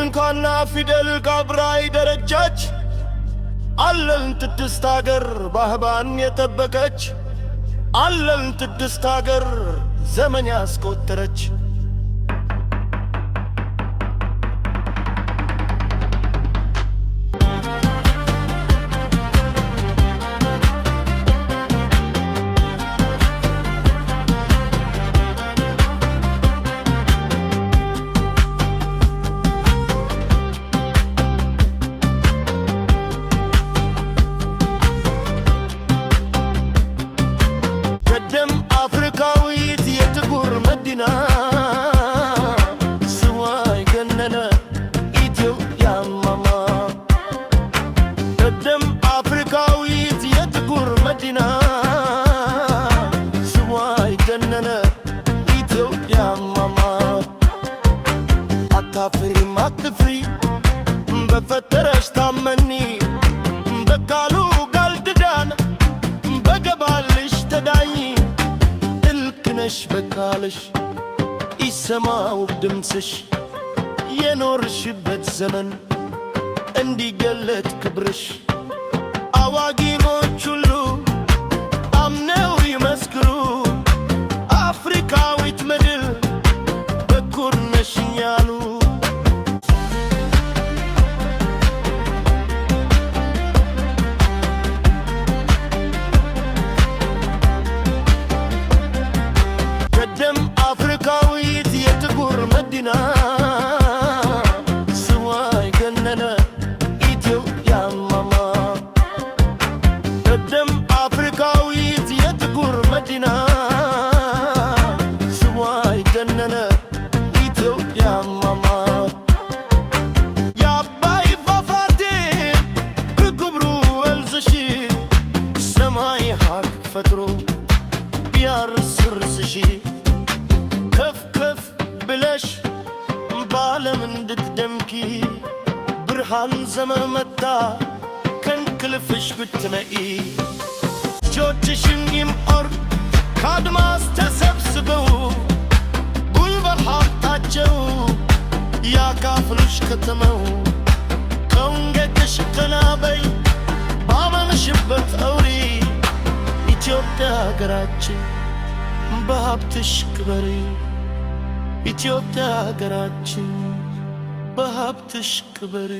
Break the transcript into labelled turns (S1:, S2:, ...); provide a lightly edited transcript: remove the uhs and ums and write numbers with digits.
S1: እንኳና ፊደል ጋብራይ ደረጃች አለን ትድስት አገር ባህባን የጠበቀች አለን ትድስት አገር ዘመን ያስቆጠረች ቀደም አፍሪካዊት የጥቁር መዲና ስሟ የገነነ ኢትዮጵያ ማማ ቀደም አፍሪካዊት የጥቁር መዲና ስሟ የገነነ ኢትዮጵያ ማማ አታፍሪም አትፍሪ በፈጠረሽ ታመኒ በቃሉ ጋልድዳን በገባልሽ ተዳኝ እልክነሽ በቃልሽ ይሰማው ድምፅሽ የኖርሽበት ዘመን እንዲገለጥ ክብርሽ አዋቂዎች ሁሉ አምነው ይመስክሩ አፍሪካዊት ምድር በኩር ነሽ እያሉ ቀደም አፍሪካዊት የጥቁር መዲና ስሟ የገነነ ኢትዮጵያ ማማ ቀደም አፍሪካዊት የጥቁር መዲና ስሟ የገነነ ኢትዮጵያ ማማ የአባይ ፏፏቴ ክብሩ ወንዝሽ ሰማይ ሀቅ ፈጥሮ ቢያርስርስሽ ከፍ ከፍ ብለሽ በዓለም እንድትደምቂ ብርሃን ዘመን መጣ ከእንቅልፍሽ ብትነቂ ልጆችሽን ይምኦር ከአድማስ ተሰብስበው ጉልበት ሀብታቸው ያካፍሉሽ ከተመው ከወንገድሽ ቀና በይ ባመንሽበት አውሪ ኢትዮጵያ ሀገራችን በሀብትሽ ክበሪ ኢትዮጵያ ሀገራችን በሀብትሽ ክበሪ